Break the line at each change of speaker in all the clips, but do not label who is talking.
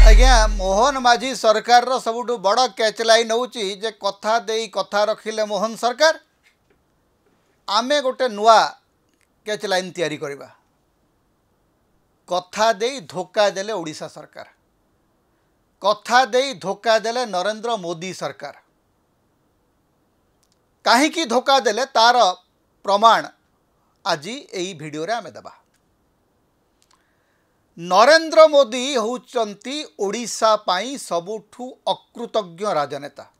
आज्ञा मोहन माझी सरकार रो सबुठु बड़ कैचलाइन होची जे कथा देई कथा रखिले मोहन सरकार आमे गोटे नुआ कैचलाइन तैयारी करिबा। कथा देई धोखा देले ओडिशा सरकार, कथा देई धोखा देले नरेंद्र मोदी सरकार। काहींकी धोखा देले तार प्रमाण आज एई भिडियो रे आमे देबा। नरेंद्र मोदी होउचंती ओडिशा पाई सबुठु अकृतज्ञ राजनेता।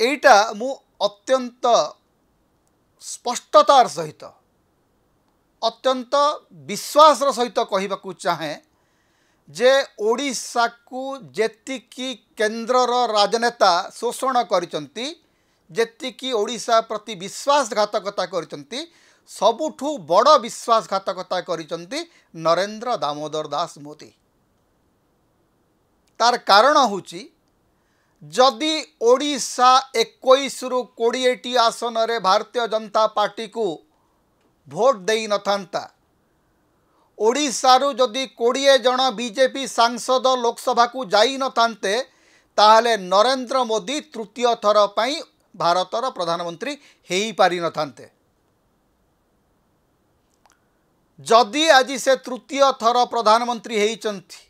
एटा मु अत्यंत स्पष्टतार सहित अत्यंत विश्वास सहित कहवाकू चाहे जे ओडिशा को जेतिकी केंद्र राजनेता शोषण करिसंती, जेतिकी ओडिशा प्रति विश्वासघातकता करिसंती, सबुठु बड़ विश्वासघातकता करिसंती नरेंद्र दामोदर दास मोदी। तार कारण होची जदि ओडिशा 21 रु 20 आसन रे भारतीय जनता पार्टी को भोट देई नथांता, ओडिशा रु जदि 20 जन बीजेपी सांसद लोकसभा को जाई नथांते, ताहले नरेंद्र मोदी तृतीय थर पई भारतर प्रधानमंत्री हेई पारि नथांते। जदि आज से तृतीय थर प्रधानमंत्री हेइचंती,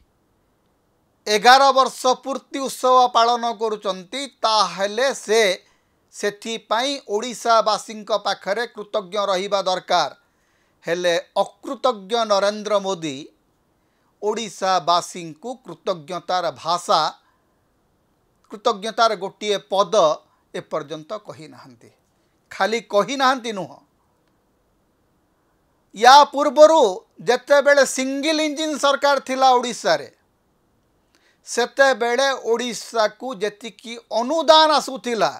11 वर्ष पूर्ति उत्सव पालन करुचंती, ताहले से सेथि पई ओडिशावासी पाखरे कृतज्ञ रहिबा दरकार। हेले अकृतज्ञ नरेंद्र मोदी ओडिशावासी को कृतज्ञतार भाषा, कृतज्ञतार गोटे पद एपर्यंत कही नाहंती। खाली कही नाहंती नुह, या पूर्वरु जेतेबेले सिंगल इंजिन सरकार थिला ओडिशा रे, सेतेबेले ओडिशा को जेतिकी अनुदान आसुथिला,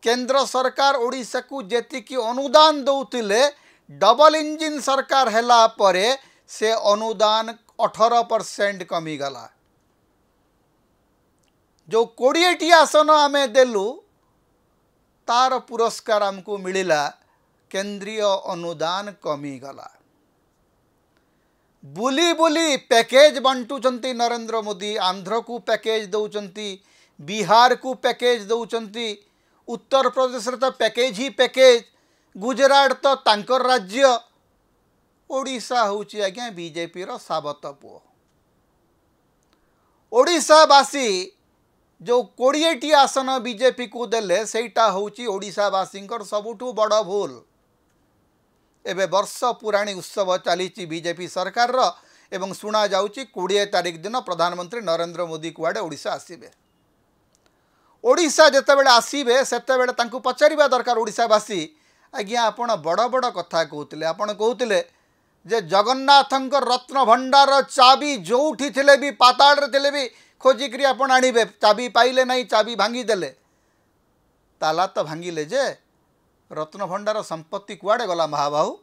केंद्र सरकार ओडिशा को जेतिकी अनुदान दउथिले, डबल इंजिन सरकार हेला परे से अनुदान 18% कमी गला। जो 20 आसन आमे देलु तार पुरस्कार हमको मिलिला, केंद्रीय अनुदान कमी गला। बुली बुली पैकेज बांटुचंती नरेंद्र मोदी। आंध्र को पैकेज दौचंती, बिहार को पैकेज दौचंती, उत्तर प्रदेश रे तो पैकेज ही पैकेज, गुजरात तो तांकर राज्य, ओडिशा होची आज्ञा बीजेपी रो साबत पुओ। ओडिशावासी जो 20 आसन बीजेपी को देले, सेटा होची ओडिशावासींकर सबुठु बड़ भूल। एबे वर्ष पुराणी उत्सव चली बीजेपी सरकार रो, एवं शुणा जाउची 20 तारिख दिन प्रधानमंत्री नरेंद्र मोदी कुआडे ओडिशा आसीबे। ओडिशा जेतेबेले आसीबे सेतेबेले तांकु पचारिबा दरकार ओडिशावासी, आज्ञा आपण बड़ बड़ कथा कहउतिले। आपण कहउतिले जे जगन्नाथंकर रत्न भंडार चाबी जोठी थिले भी, पाताल रे थिले भी खोजिकरी आपण आनिबे। चाबी पाइले नहीं, चाबी भांगी देले, ताला तो भांगिले, जे रत्न भंडार संपत्ति कुआडे गला महाबाहु?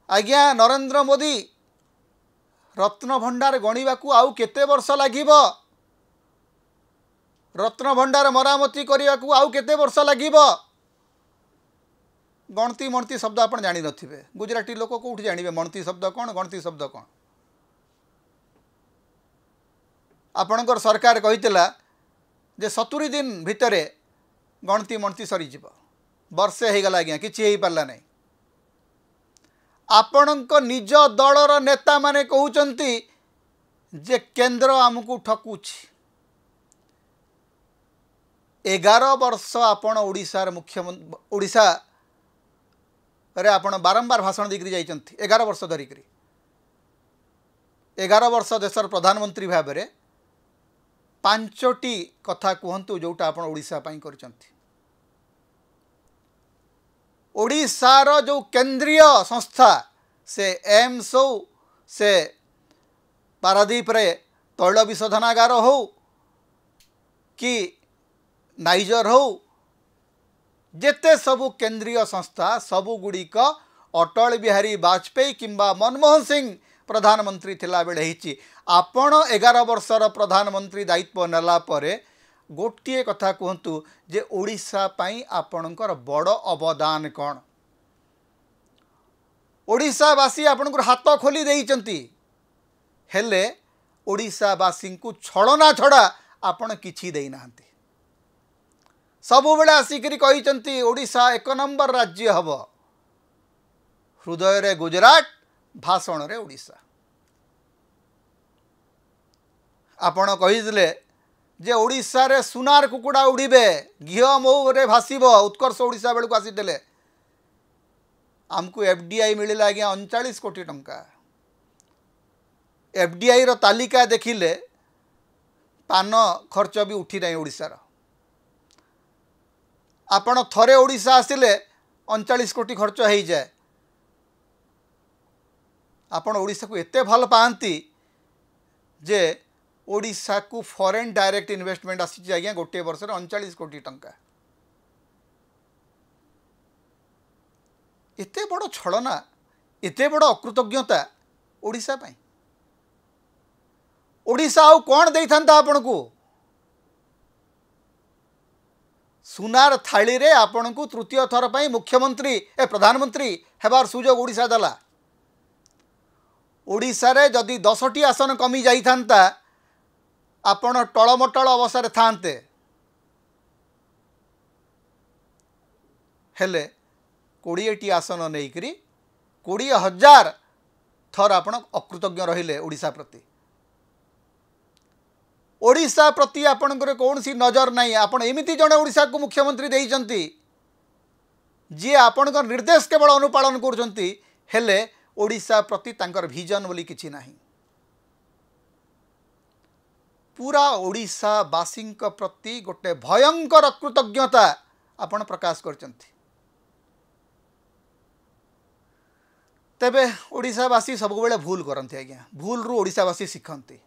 आज्ञा नरेंद्र मोदी रत्न भंडार गणिबाकू आउ केते वर्ष लागिबो? रत्न भंडार मरामती करिबाकू आउ केते वर्ष लागिबो? गणती मणती शब्द आपण जानि नथिबे। गुजराती लोक कोठी जानिबे मणती शब्द कोन, गणती शब्द कोन? आपणकर सरकार कहितला जे 70 दिन भितरे गणती मणती सरी जीव। वर्षे हो गला आज्ञा, किछि हेई पारला नहीं। आपणक निज दलर नेता माने कहउचंती जे केंद्र आमको ठकुछि। 11 वर्ष आपण ओडिशार मुख्यमंत्री, ओडिशा रे आपण बारंबार भाषण देकरी जाइचंती। 11 वर्ष धरिकरी, 11 वर्ष देशर प्रधानमंत्री भाव में 5टी कथा कहतु जोटा आपण ओडिशा पाई करचंती। ओडिशार जो केंद्रीय संस्था से एम्स हो, से पारादीप रे तैल विशोधनागार हो कि नाइजर हो, जेते सबु केंद्रीय संस्था सबु गुड़िक अटल बिहारी वाजपेयी किंबा मनमोहन सिंह प्रधानमंत्री थिला बेले हिची। आपण 11 वर्षर प्रधानमंत्री दायित्व नेला परे गोटे कथा कहतु जे ओडिशा पाई आपणकर बड़ अवदान कौन ओडिशावासी आपणकर हाथ खोली देइचंती हेले ओडिशावासी को छड़ना छड़ा आपण किछि देई नाहंती सबु बेले आसिकरी कहिचंती ओडिशा एक नंबर राज्य हब हृदय रे गुजरात भाषण रे ओडिशा आपण कहिदिले जे ओडिशा रे सुनार कुकुड़ा उड़ीबे घिओ मऊ रे भासीब उत्कर्ष ओडिशा बेल को आसीदेले आमको एफडीआई मिलिला आज्ञा 39 कोटी टंका एफडीआई रो तालिका देखिले पान खर्च भी उठी नहीं ओडिशार आपण थरे ओडिशा आसिले 39 कोटी खर्च हो जाए आपण ओडिशा को एते भल पाती जे ओडिशा को फॉरेन डायरेक्ट इन्वेस्टमेंट आसी आज्ञा गोटे वर्ष 39 कोटी टंका एते बड़ छलना एते बड़ अकृतज्ञता ओडिशा पाई ओडिशा आउ कौन दे था आपण को सुनार थाली रे आपण को तृतीय थर पाई मुख्यमंत्री प्रधानमंत्री हेबार सुजोग ओडिशा दला ओडिशा रे जदि 10टी आसन कमी जाई थांता आपण टळमटळ अवस्था थांते हेले 20टी आसन नहींकरी 20,000 थर आपण अकृतज्ञ रहिले ओडिशा प्रति ओडिशा प्रति आपणकर कौन सी नजर नहीं आपण एमिति जड़े ओडिशा को मुख्यमंत्री देइचंती जी आपणकर निर्देश केवल अनुपालन करुचंती हेले ओडिशा प्रति तांकर विजन बोली किछि नाही पूरा ओडिशा वासिंक प्रति गोटे भयंकर कृतज्ञता आपण प्रकाश करचंती तेबे ओडिशावासी सब बेले भूल करते आज्ञा भूल रु ओडिशावासी शिखंती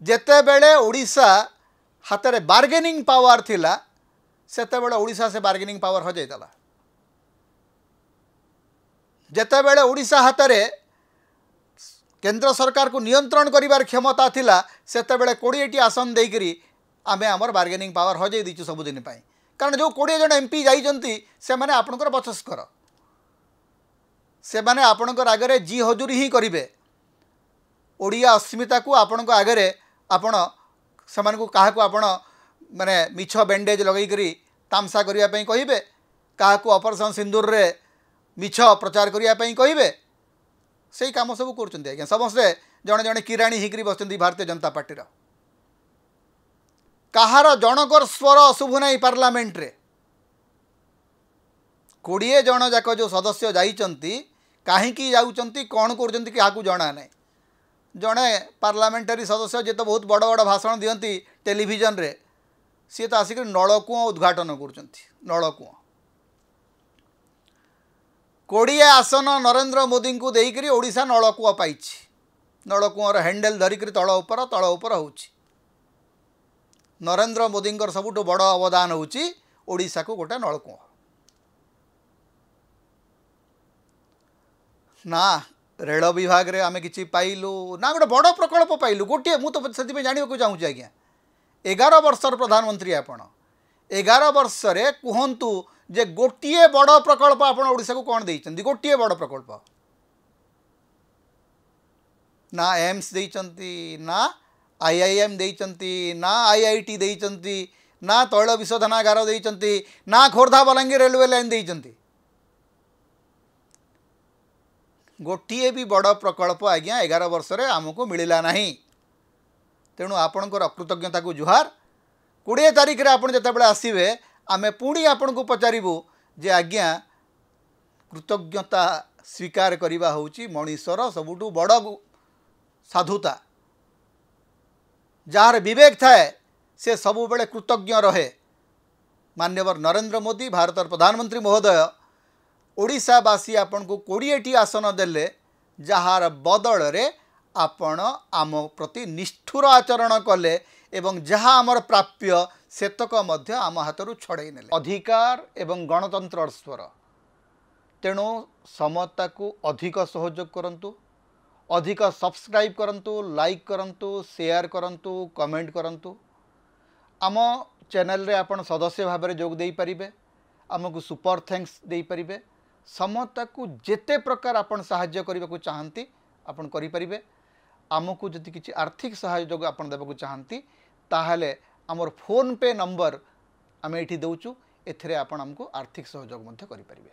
जेते बेले ओडिशा हाथ में बार्गेनिंग पावर थिला सेते बेले ओडिशा से बार्गेनिंग पावर हो जाइतला जेते बेले ओडिशा हाथ में केंद्र सरकार को नियंत्रण करिवार क्षमता थिला सेते बेले 20टी आसन देकरी आमे हमर बार्गेनिंग पावर हो जाई दिचु सब दिन पाई कारण जो 20 जन एमपी जाइचंती से माने आपनकर बचस्कर से माने आपनकर आगरे जी हजूरी ही करिवे ओडिया अस्मिता को आपनकर आगरे आपण समान को काहा को आपण माने मिछ बैंडेज लगई करी तामसा करिया पई कहिबे काहा को ऑपरेशन सिंदूर रे मिछ प्रचार करिया पई कहिबे सेही काम सब करचंती आज्ञा समस्ते जणे जणे किराणी हिकरी बसचंती भारतीय जनता पार्टी रा काहार जनकर स्वर शुभ नहीं पार्लियामेंट रे 20 जन जाक जो सदस्य जाइचंती काहींकी जाउचंती कौन करचंती कि आकु जणा नहीं जड़े पार्लियामेंटारी सदस्य जी तो बहुत बड़ बड़ भाषण दियंती टेलीविजन रे सी तो आसिक नलकूँ उद्घाटन करचंती नलकूँ 20 आसन नरेंद्र मोदी को देकरी ओडिशा नलकूँ पाई नलकूँर हैंडल धरिक तल उपर होउची नरेंद्र मोदी सबुठ बड़ अवदान होउची ओडिशा को गोटे नलकूँ ना रेल विभाग रे आमे किछि पाइलु ना गोटे बड़ प्रकल्प पाइलु गोटे मु तो से जाना चाहूँगी आज्ञा 11 वर्षर प्रधानमंत्री आपण 11 वर्ष रे कहतु जे गोटे बड़ प्रकल्प आपण ओडिशा को कौन देइचंती गोटे बड़ प्रकल्प ना एम्स देइचंती ना आईआईएम देइचंती ना आईआईटी देइचंती ना तैल विशोधनागार देइचंती ना खोर्धा बलांगीर रेलवे लाइन देइचंती गोटे भी बड़ प्रकल्प आज्ञा 11 वर्ष रे आमको मिलला नहीं तेणु आपणकर अकृतज्ञता को जुहार 20 तारीख रे आपण जेतेबेले आसीबे आमे पुणी आपण को पचारिबु जे आज्ञा कृतज्ञता स्वीकार करिबा होउची मनीषर सबुठु बड़ साधुता जार विवेक थाए से सबु बेले कृतज्ञ रहे माननीय नरेंद्र मोदी भारतर प्रधानमंत्री महोदय ओडिशावासी आपण को 20टी आसन देले जहार बदल रे आपण आम प्रति निष्ठुर आचरण कले एवं जहाँ आमर प्राप्य सेतक मध्य आम हाथरू छड़े नेले अधिकार एवं गणतंत्र स्वर तेणु समता को अधिक सहयोग करंतु अधिक सब्सक्राइब करंतु लाइक करंतु शेयर करंतु कमेंट करंतु आम चैनल रे आपण सदस्य भाव में जोग दे पारिबे, आमको सुपर थैंक्स दे पारिबे, समता को जेते प्रकार आपण सहाय्य करने को चाहती आपण करि परिबे। आमको जदि किसी आर्थिक सहयोग आपण देबा को चाहती ताहले आमर फोन पे नंबर आम ये दौचु, एथिरे आपण आमको आर्थिक सहयोग मध्य करि परिबे।